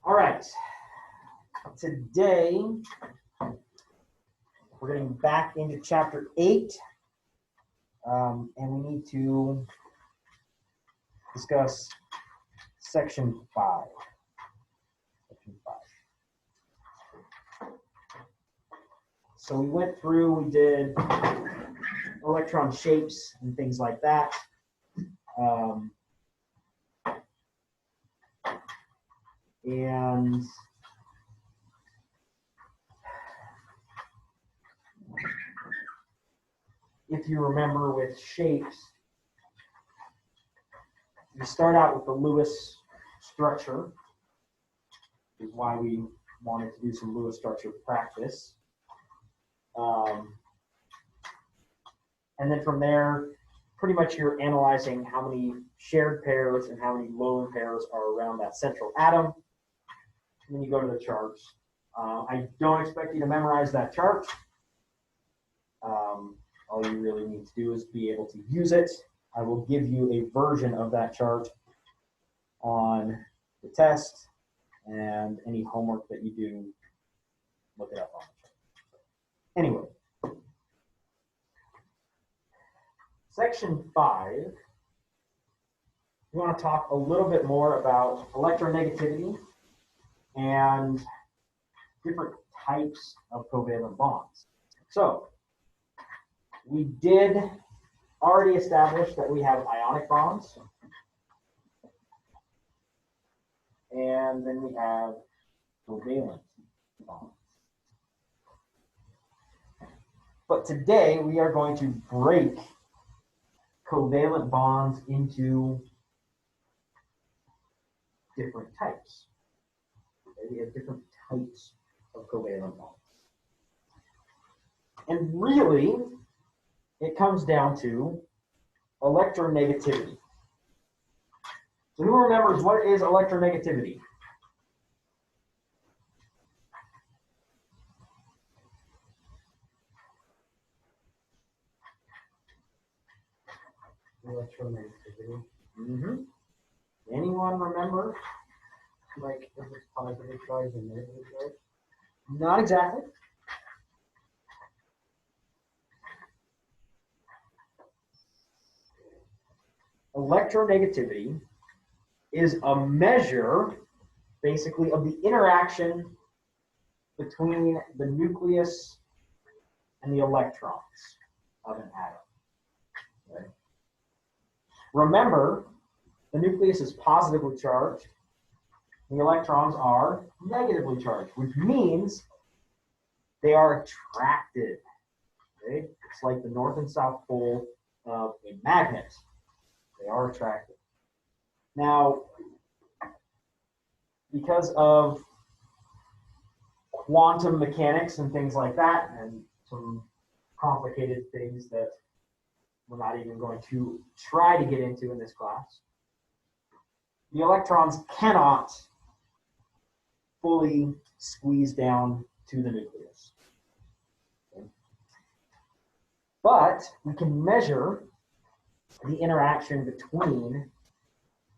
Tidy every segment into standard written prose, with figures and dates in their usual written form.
All right, today we're getting back into chapter 8, and we need to discuss section 5. So we went through, we did electron shapes and things like that. And if you remember with shapes, you start out with the Lewis structure, which is why we wanted to do some Lewis structure practice. And then from there, pretty much you're analyzing how many shared pairs and how many lone pairs are around that central atom. And then you go to the charts. I don't expect you to memorize that chart. All you really need to do is be able to use it. I will give you a version of that chart on the test, and any homework that you do, look it up on the chart. Anyway, section 5, we want to talk a little bit more about electronegativity and different types of covalent bonds. So, we did already establish that we have ionic bonds, and then we have covalent bonds. But today we are going to break covalent bonds into different types. Okay, we have different types of covalent bonds. And really, it comes down to electronegativity. So who remembers what is electronegativity? Electronegativity. Mm-hmm. Anyone remember? Like if it's positive charge and negative charge? Not exactly. Electronegativity is a measure, basically, of the interaction between the nucleus and the electrons of an atom. Okay. Remember, the nucleus is positively charged, and the electrons are negatively charged, which means they are attracted. Okay? It's like the north and south pole of a magnet. They are attracted. Now, because of quantum mechanics and things like that, and some complicated things that we're not even going to try to get into in this class, the electrons cannot fully squeeze down to the nucleus. Okay. But we can measure the interaction between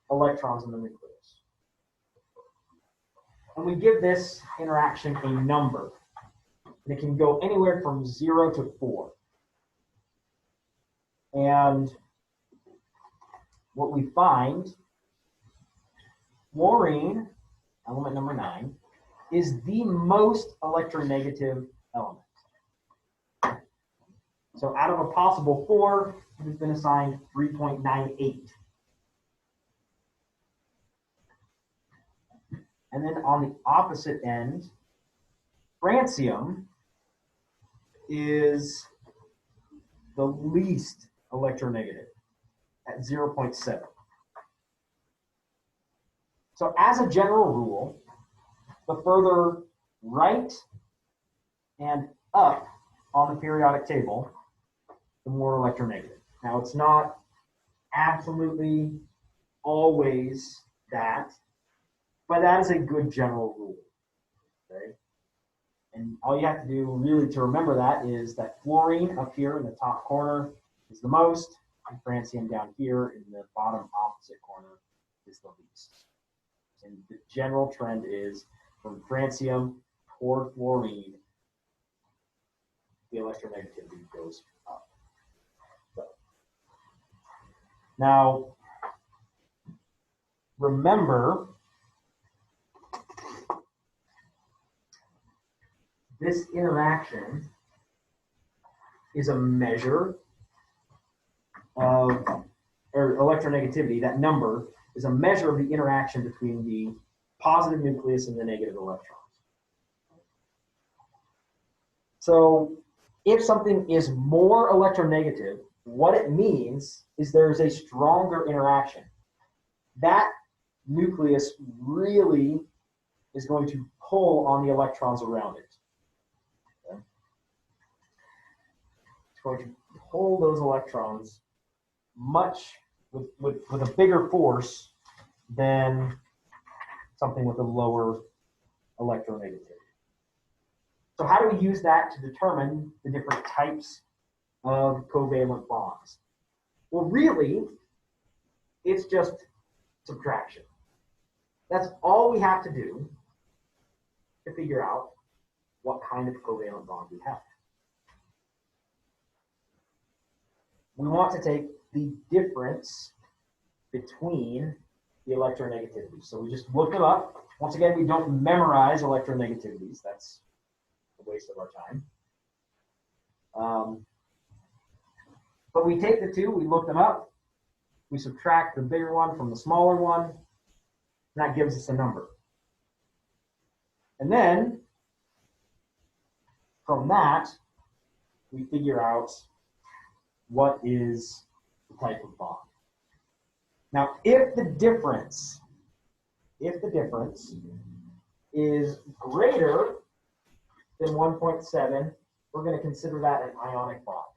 electrons in the nucleus. And we give this interaction a number. And it can go anywhere from 0 to 4. And what we find, fluorine, element number 9, is the most electronegative element. So out of a possible 4, it has been assigned 3.98. And then on the opposite end, francium is the least electronegative at 0.7. So as a general rule, the further right and up on the periodic table, the more electronegative. Now, it's not absolutely always that, but that is a good general rule. Okay? And all you have to do really to remember that is that fluorine up here in the top corner is the most, and francium down here in the bottom opposite corner is the least. And the general trend is from francium toward fluorine, the electronegativity goes up. So, now, remember, this interaction is a measure of, or electronegativity, that number is a measure of the interaction between the positive nucleus and the negative electrons. So if something is more electronegative, what it means is there's a stronger interaction. That nucleus really is going to pull on the electrons around it. Okay? It's going to pull those electrons much with a bigger force than something with a lower electronegativity. So how do we use that to determine the different types of covalent bonds? Well, really, it's just subtraction. That's all we have to do to figure out what kind of covalent bond we have. We want to take the difference between the electronegativities. So we just look it up. Once again, we don't memorize electronegativities. That's a waste of our time. But we take the two, we look them up, we subtract the bigger one from the smaller one, and that gives us a number. And then, from that, we figure out what is the type of bond. Now, if the difference is greater than 1.7, we're going to consider that an ionic bond.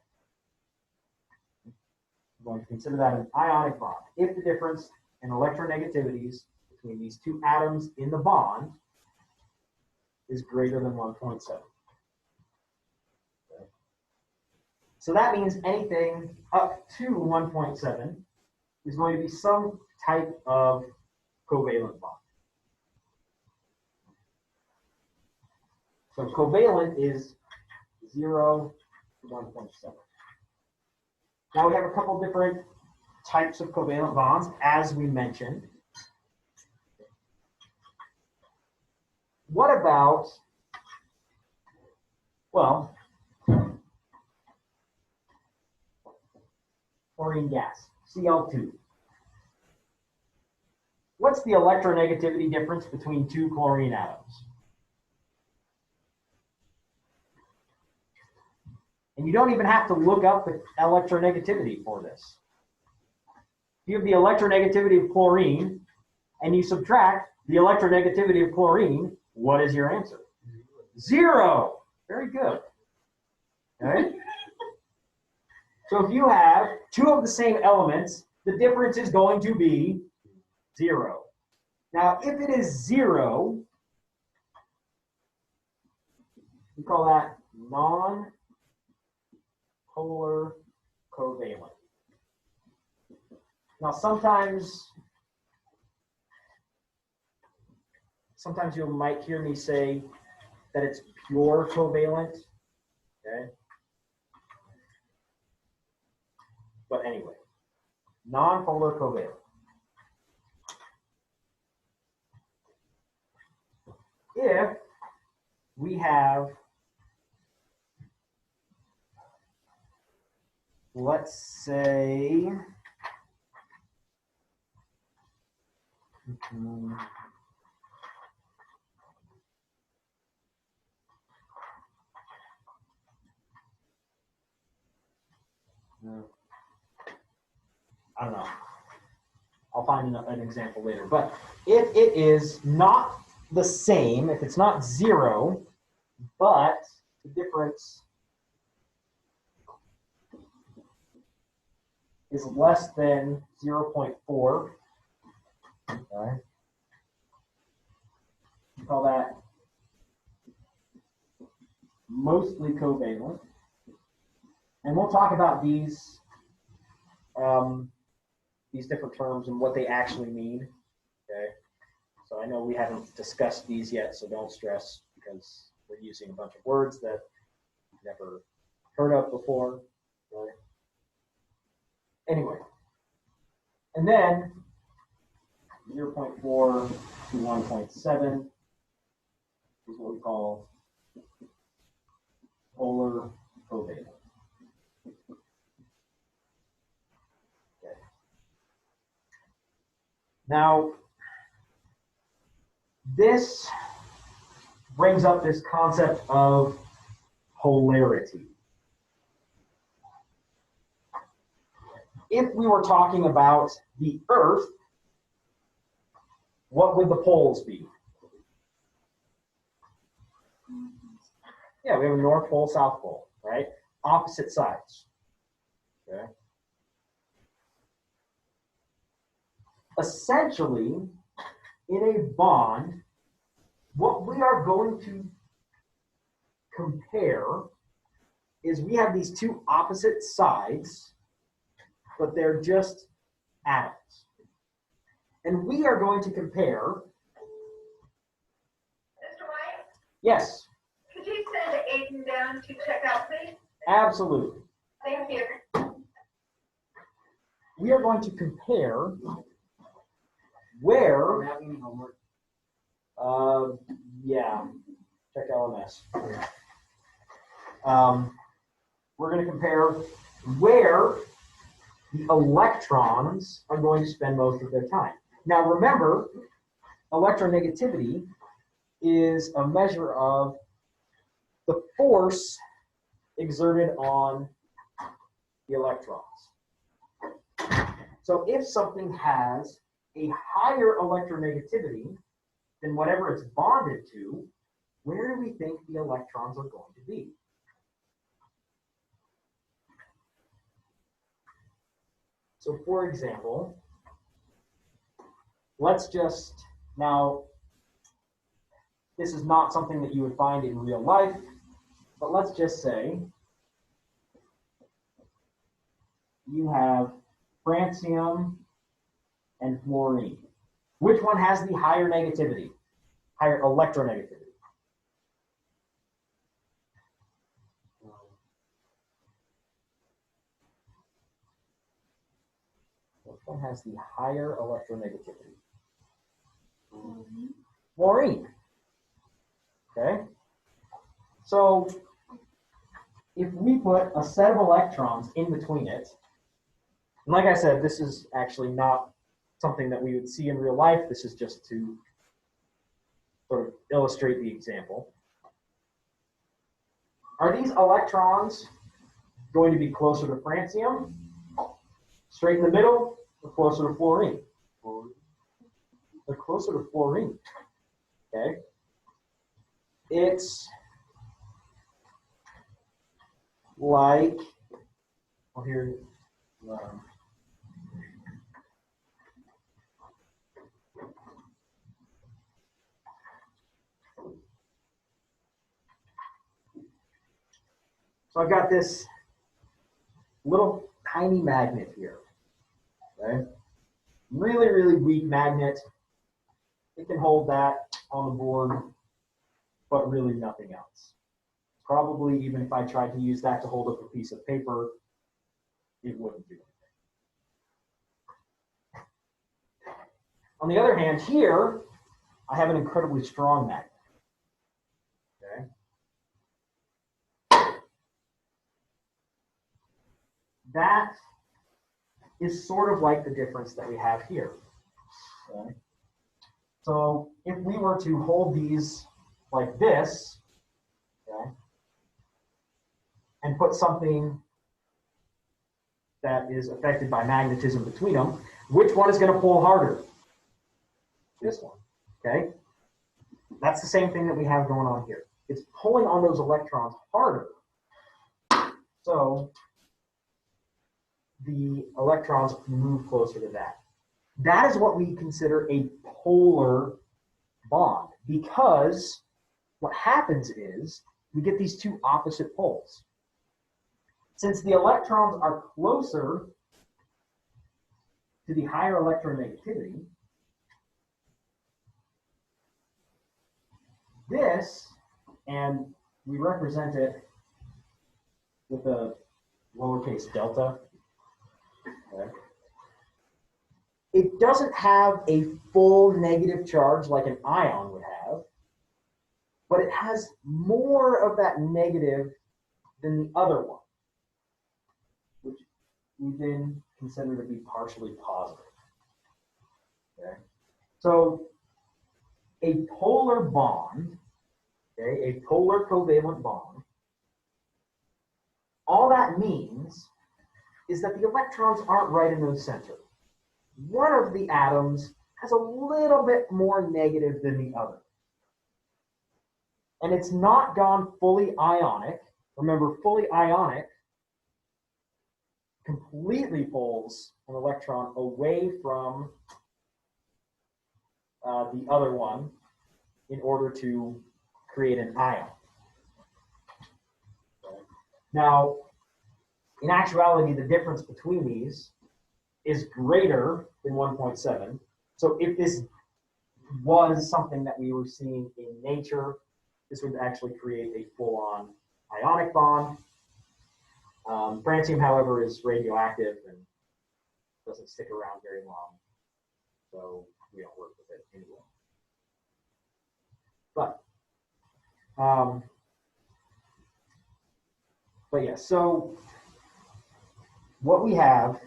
We're going to consider that an ionic bond. If the difference in electronegativities between these two atoms in the bond is greater than 1.7. Okay. So that means anything up to 1.7 is going to be some type of covalent bond. So covalent is 0 to 1.7. Now we have a couple different types of covalent bonds, as we mentioned. What about, well, chlorine gas, Cl2. What's the electronegativity difference between two chlorine atoms? And you don't even have to look up the electronegativity for this. If you have the electronegativity of chlorine and you subtract the electronegativity of chlorine, what is your answer? 0. Very good. Okay? So if you have two of the same elements, the difference is going to be 0. Now, if it is 0, we call that non-polar covalent. Now, sometimes you might hear me say that it's pure covalent. Okay? But anyway, non-polar covalent. If we have, let's say, I don't know. I'll find an example later. But if it is not the same, if it's not 0, but the difference is less than 0.4, okay, we call that mostly covalent. And we'll talk about these different terms and what they actually mean. Okay, So I know we haven't discussed these yet, so don't stress because we're using a bunch of words that you've never heard of before. Right? Anyway, and then 0.4 to 1.7 is what we call polar covalent. Okay. Now, this brings up this concept of polarity. If we were talking about the Earth, what would the poles be? Yeah, we have a North Pole, South Pole, right? Opposite sides. Okay. Essentially, in a bond, what we are going to compare is we have these two opposite sides, but they're just atoms. And we are going to compare. Mr. White, Yes, could you send Aiden down to check out, please? absolutely. Thank you. We are going to compare where. Are we having any homework? Yeah, check LMS. We're going to compare where the electrons are going to spend most of their time. Now remember, electronegativity is a measure of the force exerted on the electrons. So if something has a higher electronegativity than whatever it's bonded to, where do we think the electrons are going to be? So for example, let's just, now, this is not something that you would find in real life, but let's just say you have francium and fluorine. Which one has the higher negativity, higher electronegativity? Which one has the higher electronegativity? Fluorine. Okay. So if we put a set of electrons in between it, and like I said, this is actually not something that we would see in real life. This is just to sort of illustrate the example. Are these electrons going to be closer to francium, straight in the middle, or closer to fluorine? They're closer to fluorine. Okay. It's like, well, here, so I've got this little tiny magnet here. Okay. Really, really weak magnet. It can hold that on the board, but really nothing else. Probably even if I tried to use that to hold up a piece of paper, it wouldn't do anything. On the other hand, here, I have an incredibly strong magnet. Okay. That is sort of like the difference that we have here. Okay. So if we were to hold these like this, okay, and put something that is affected by magnetism between them, which one is going to pull harder? This one, okay? That's the same thing that we have going on here. It's pulling on those electrons harder. So the electrons move closer to that. That is what we consider a polar bond, because what happens is we get these two opposite poles. Since the electrons are closer to the higher electronegativity, This, and we represent it with a lowercase delta. Okay. It doesn't have a full negative charge like an ion would have, but it has more of that negative than the other one, which we then consider to be partially positive. Okay. So a polar bond, okay, a polar covalent bond, all that means is that the electrons aren't right in the center. One of the atoms has a little bit more negative than the other. And it's not gone fully ionic. Remember, fully ionic completely pulls an electron away from the other one in order to create an ion. Now, in actuality, the difference between these is greater than 1.7. So if this was something that we were seeing in nature, this would actually create a full-on ionic bond. Francium, however, is radioactive and doesn't stick around very long, so we don't work with it anyway. But yeah, so what we have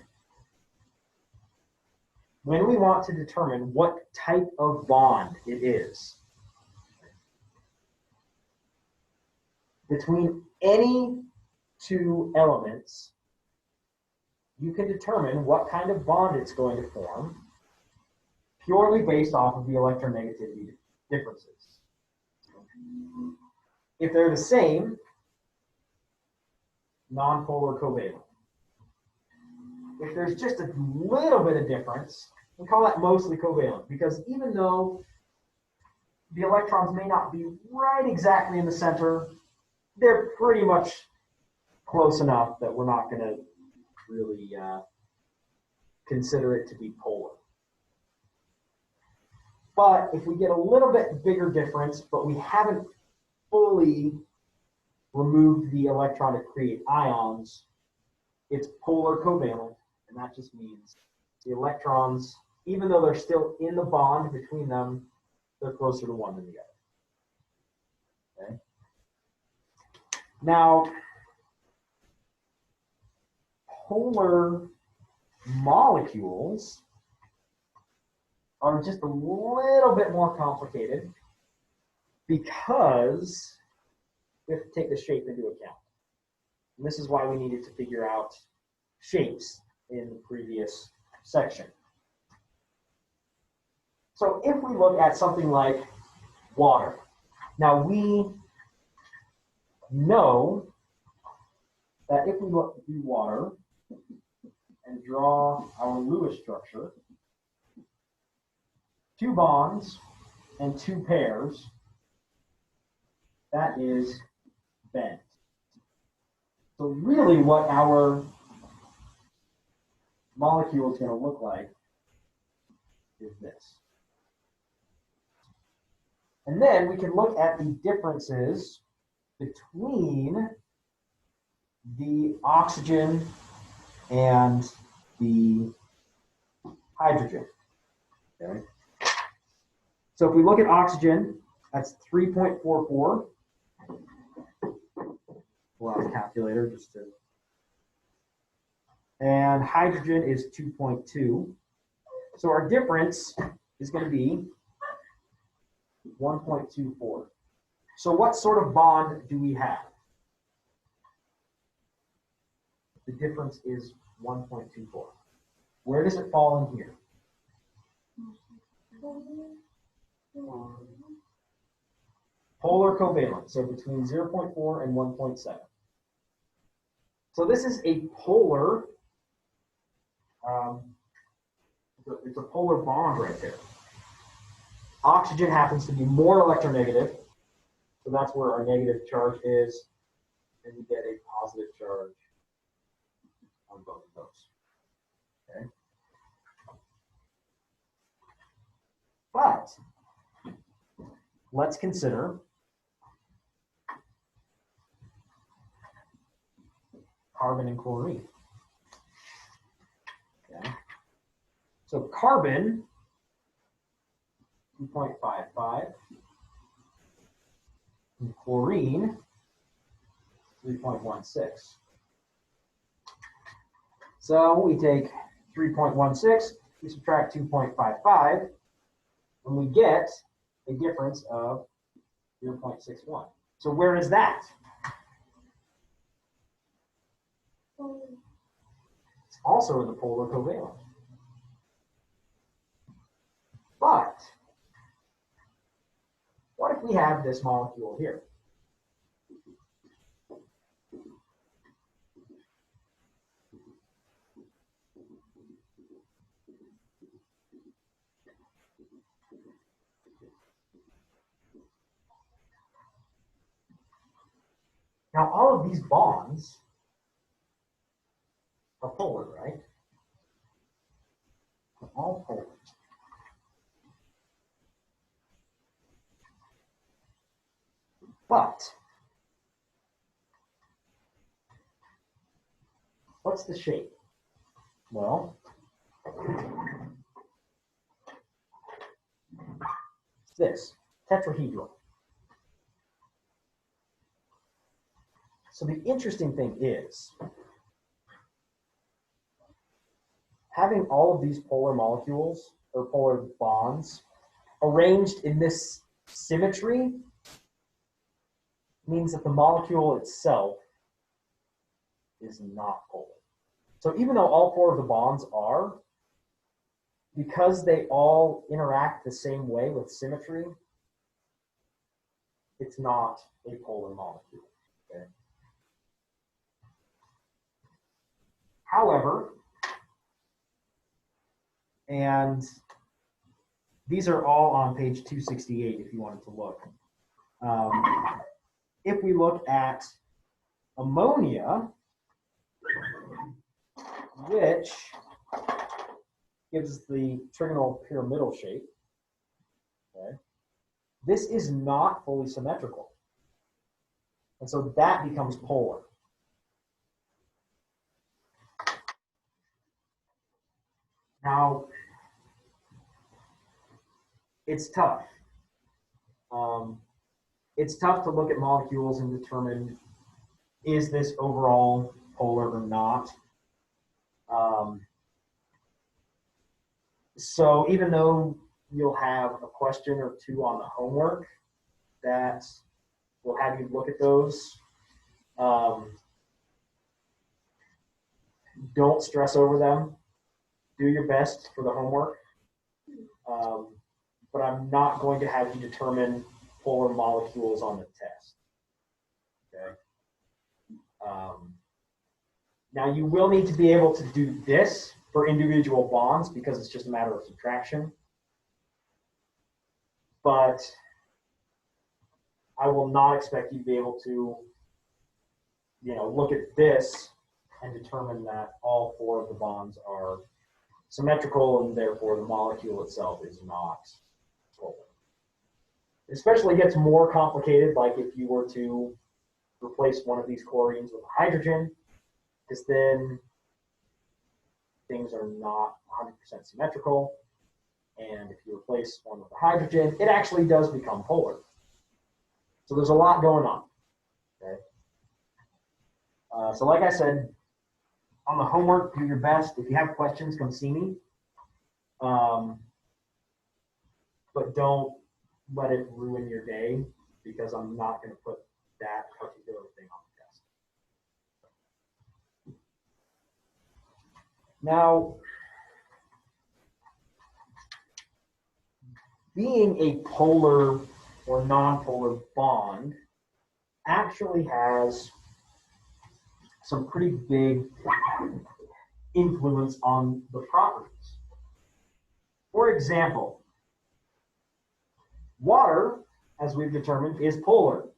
when we want to determine what type of bond it is between any two elements, you can determine what kind of bond it's going to form purely based off of the electronegativity differences. If they're the same, nonpolar covalent. If there's just a little bit of difference, we call that mostly covalent, because even though the electrons may not be right exactly in the center, they're pretty much close enough that we're not going to really consider it to be polar. But if we get a little bit bigger difference, but we haven't fully removed the electron to create ions, it's polar covalent, and that just means the electrons, even though they're still in the bond between them, they're closer to one than the other. Okay? Now, polar molecules are just a little bit more complicated because we have to take the shape into account. And this is why we needed to figure out shapes in the previous section. So if we look at something like water, now we know that if we look at water and draw our Lewis structure, 2 bonds and 2 pairs, that is bent. So really what our molecule is going to look like is this. And then we can look at the differences between the oxygen and the hydrogen. Okay. So if we look at oxygen, that's 3.44. Pull out a calculator just to. And hydrogen is 2.2. So our difference is going to be 1.24. So what sort of bond do we have? The difference is 1.24. Where does it fall in here? Polar covalent, so between 0.4 and 1.7. So this is a polar, it's a polar bond right there. Oxygen happens to be more electronegative, so that's where our negative charge is, and you get a positive charge on both of those. Okay. But let's consider carbon and chlorine. Okay. So carbon, 2.55, and chlorine, 3.16. So we take 3.16, we subtract 2.55, and we get a difference of 0.61. So where is that? It's also in the polar covalent. But what if we have this molecule here? Now, all of these bonds are polar, right? They're all polar. But what's the shape? Well, it's this, tetrahedral. So the interesting thing is, having all of these polar molecules or polar bonds arranged in this symmetry means that the molecule itself is not polar. So even though all four of the bonds are, because they all interact the same way with symmetry, it's not a polar molecule. Okay? However, and these are all on page 268 if you wanted to look. If we look at ammonia, which gives the trigonal pyramidal shape, okay, this is not fully symmetrical. And so that becomes polar. Now, it's tough. It's tough to look at molecules and determine, is this overall polar or not? So even though you'll have a question or two on the homework that will have you look at those, don't stress over them. Do your best for the homework. But I'm not going to have you determine polar molecules on the test. Okay. Now you will need to be able to do this for individual bonds because it's just a matter of subtraction. But I will not expect you to be able to, look at this and determine that all four of the bonds are symmetrical and therefore the molecule itself is not polar. It especially gets more complicated, like if you were to replace one of these chlorines with a hydrogen, because then things are not 100% symmetrical. And if you replace one with a hydrogen, it actually does become polar. So there's a lot going on. Okay. So like I said, on the homework, do your best. If you have questions, come see me. But don't let it ruin your day because I'm not going to put that particular thing on the test. Now, being a polar or non-polar bond actually has some pretty big influence on the properties. For example, water, as we've determined, is polar.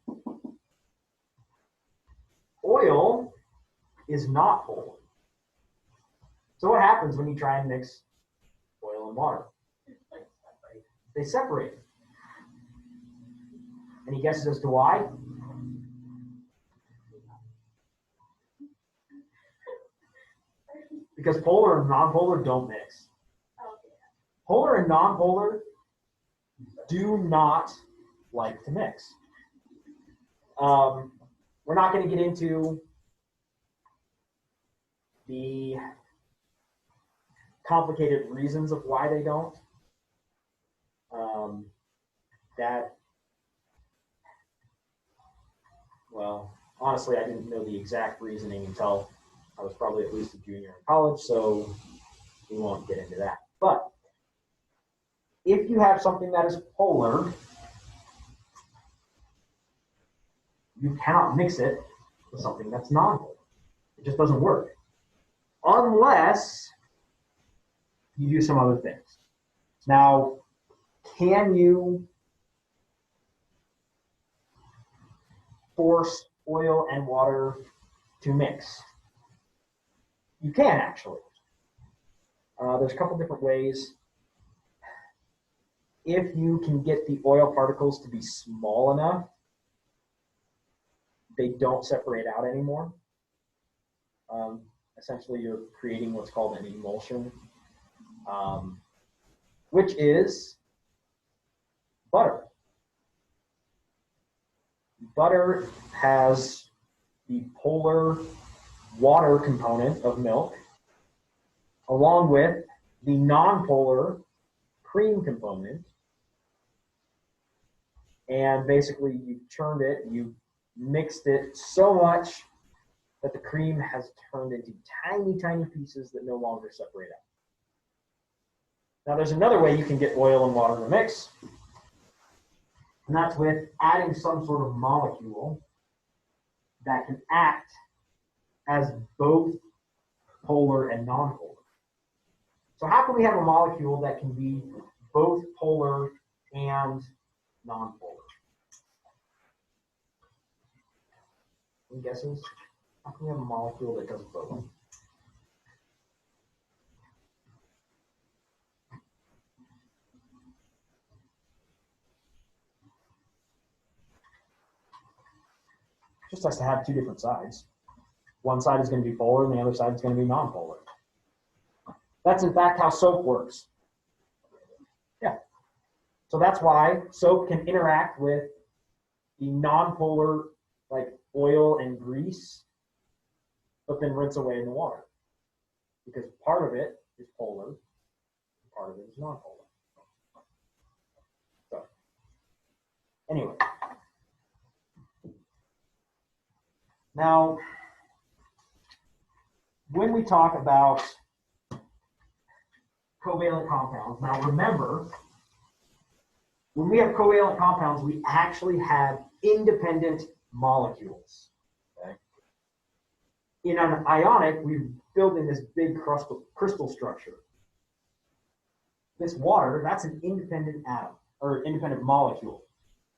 Oil is not polar. So what happens when you try and mix oil and water? They separate. Any guesses as to why? because polar and nonpolar don't mix. Polar and nonpolar do not like to mix. We're not going to get into the complicated reasons of why they don't. Well, honestly, I didn't know the exact reasoning until I was probably at least a junior in college, so we won't get into that. But if you have something that is polar, you cannot mix it with something that's nonpolar. It just doesn't work. Unless you do some other things. Now, can you force oil and water to mix? You can actually. There's a couple different ways. If you can get the oil particles to be small enough, they don't separate out anymore. Essentially, you're creating what's called an emulsion, which is butter. Butter has the polar water component of milk, along with the nonpolar cream component. And basically, you churned it, you mixed it so much that the cream has turned into tiny, tiny pieces that no longer separate out. Now, there's another way you can get oil and water in a mix, and that's with adding some sort of molecule that can act as both polar and nonpolar. So how can we have a molecule that can be both polar and nonpolar? Any guesses? How can we have a molecule that does both? Just has to have two different sides. One side is going to be polar and the other side is going to be nonpolar. That's in fact how soap works. Yeah. So that's why soap can interact with the nonpolar, like oil and grease, but then rinse away in the water. Because part of it is polar, and part of it is nonpolar. So, anyway. Now, when we talk about covalent compounds, now remember, when we have covalent compounds, we actually have independent molecules. Okay? In an ionic, we're building this big crystal structure. This water, that's an independent atom, or independent molecule.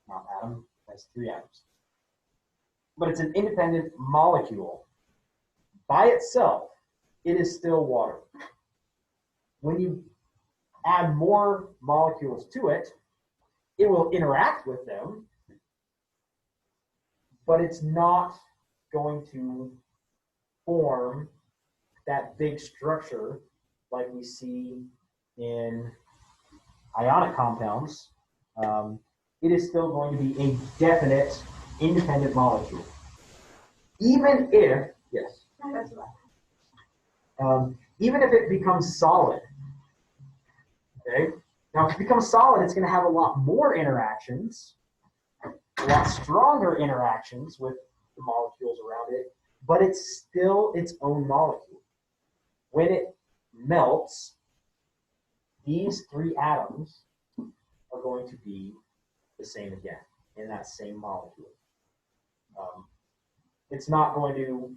Not atom, that's 3 atoms. But it's an independent molecule. By itself, it is still water. When you add more molecules to it, it will interact with them, but it's not going to form that big structure like we see in ionic compounds. It is still going to be a definite independent molecule. Even if, yes, even if it becomes solid, okay? Now, if it becomes solid, it's going to have a lot more interactions, a lot stronger interactions with the molecules around it, but it's still its own molecule. When it melts, these 3 atoms are going to be the same again in that same molecule. It's not going to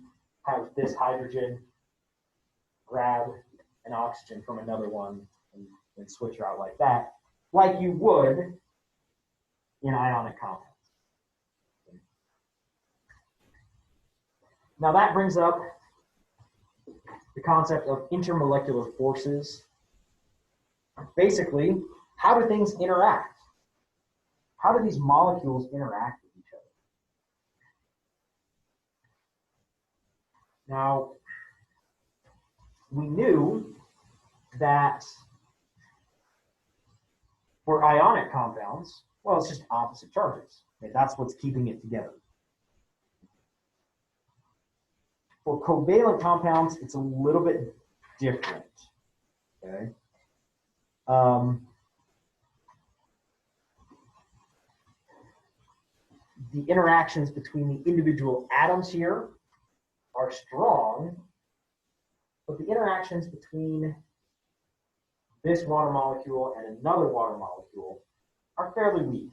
have this hydrogen grab an oxygen from another one and switch out like that, like you would in ionic compounds. Now that brings up the concept of intermolecular forces. Basically, how do things interact? How do these molecules interact with each other? Now, we knew that for ionic compounds, well, it's just opposite charges. Okay? That's what's keeping it together. For covalent compounds, it's a little bit different. Okay. The interactions between the individual atoms here are strong, but the interactions between this water molecule and another water molecule are fairly weak.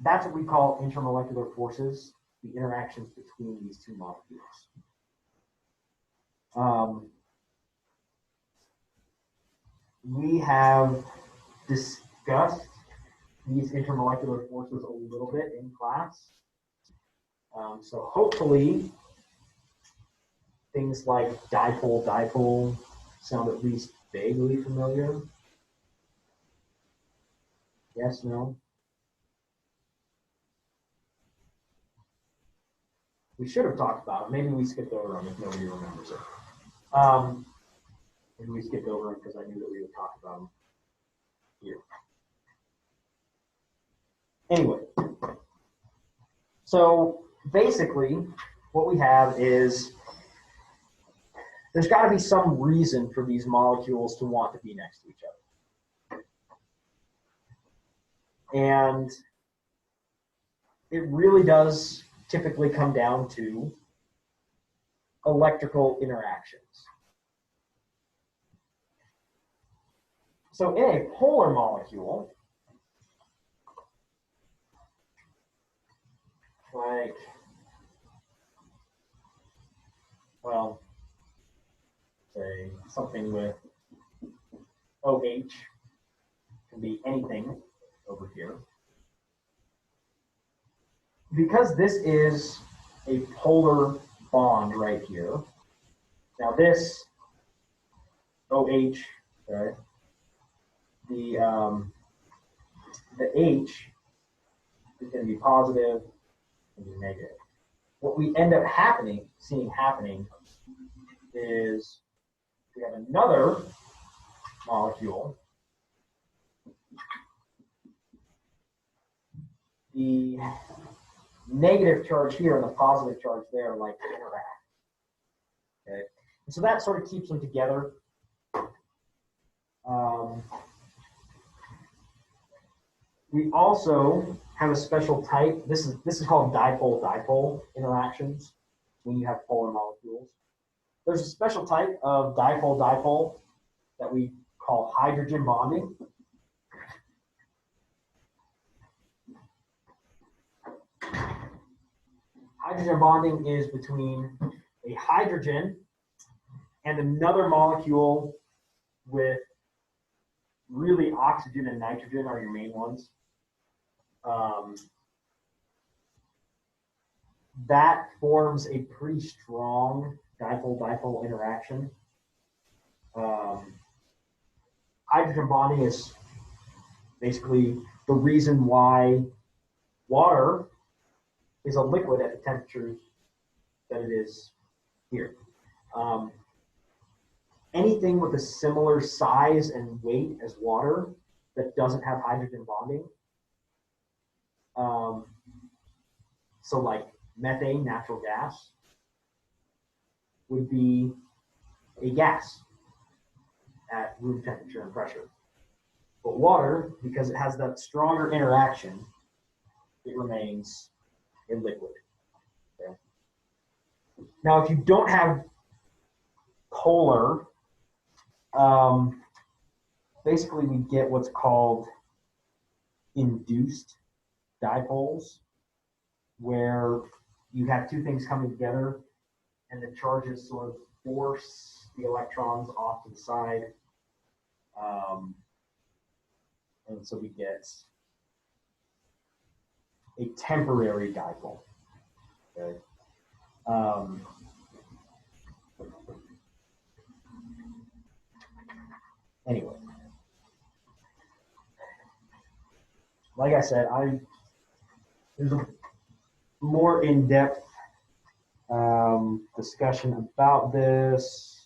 That's what we call intermolecular forces, the interactions between these two molecules. We have discussed these intermolecular forces a little bit in class. So hopefully things like dipole sound at least vaguely familiar. Yes, no? We should have talked about it. Maybe we skipped over them if nobody remembers it. Maybe we skipped over them because I knew that we would talk about them here. Anyway, so basically what we have is there's got to be some reason for these molecules to want to be next to each other. And it really does typically come down to electrical interactions. So in a polar molecule, like, well, say something with OH, can be anything over here. Because this is a polar bond right here, now this OH, okay, the H is going to be positive and be negative. What we end up seeing happening is we have another molecule. The negative charge here and the positive charge there like to interact. Okay, and so that sort of keeps them together. We also have a special type. This is called dipole-dipole interactions when you have polar molecules. There's a special type of dipole-dipole that we call hydrogen bonding. Hydrogen bonding is between a hydrogen and another molecule with really oxygen and nitrogen are your main ones. That forms a pretty strong dipole-dipole interaction. Hydrogen bonding is basically the reason why water is a liquid at the temperature that it is here. Anything with a similar size and weight as water that doesn't have hydrogen bonding, so like methane, natural gas, would be a gas at room temperature and pressure. But water, because it has that stronger interaction, it remains a liquid. Okay? Now, if you don't have polar, basically we get what's called induced dipoles, where you have two things coming together and the charges sort of force the electrons off to the side. And so we get a temporary dipole. Okay. Anyway, like I said, there's a more in-depth discussion about this.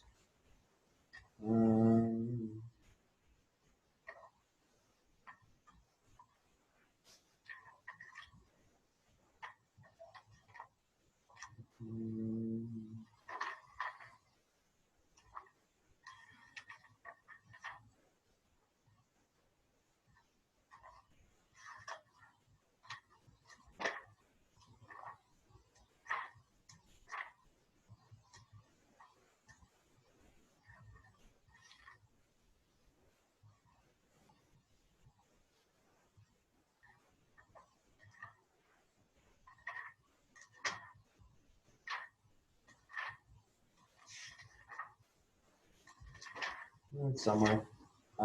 Somewhere. I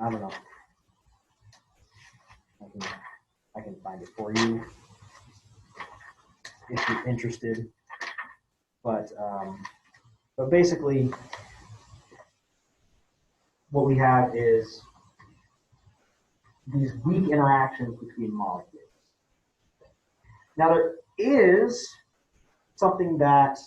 don't know. I can find it for you if you're interested. But basically, what we have is these weak interactions between molecules. Now, there is something that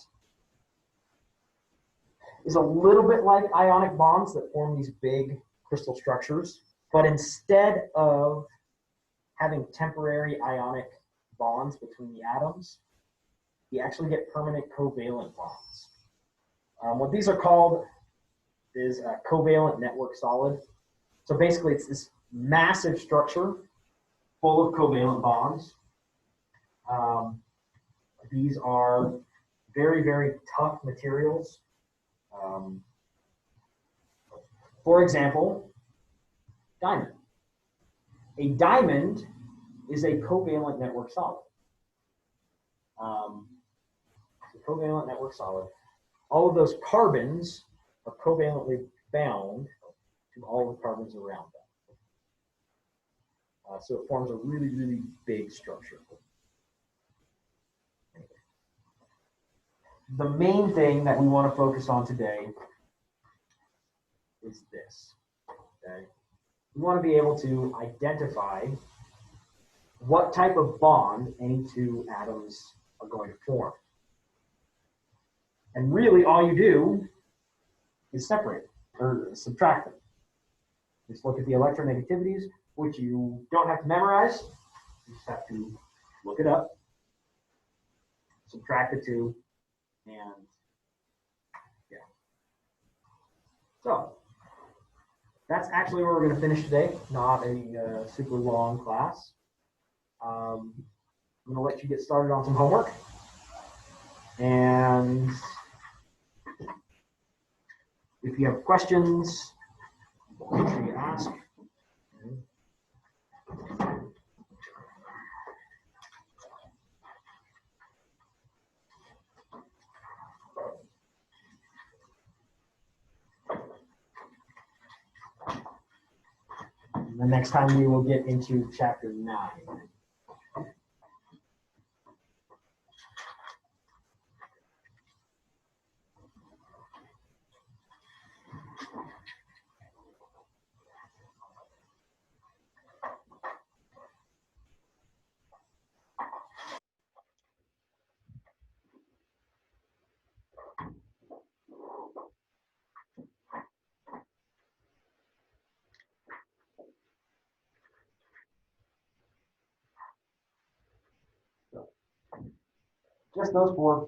is a little bit like ionic bonds that form these big crystal structures, but instead of having temporary ionic bonds between the atoms, you actually get permanent covalent bonds. What these are called is a covalent network solid. So basically, it's this massive structure full of covalent bonds. These are very, very tough materials. For example, diamond. A diamond is a covalent network solid. It's a covalent network solid. All of those carbons are covalently bound to all the carbons around them. So it forms a really, really big structure. The main thing that we want to focus on today is this. Okay? We want to be able to identify what type of bond any two atoms are going to form. And really all you do is separate or subtract them. Just look at the electronegativities, which you don't have to memorize. You just have to look it up, subtract the two, and yeah. So that's actually where we're going to finish today. Not a super long class. I'm going to let you get started on some homework. And if you have questions, make sure you ask. The next time we will get into chapter 9. Just those four.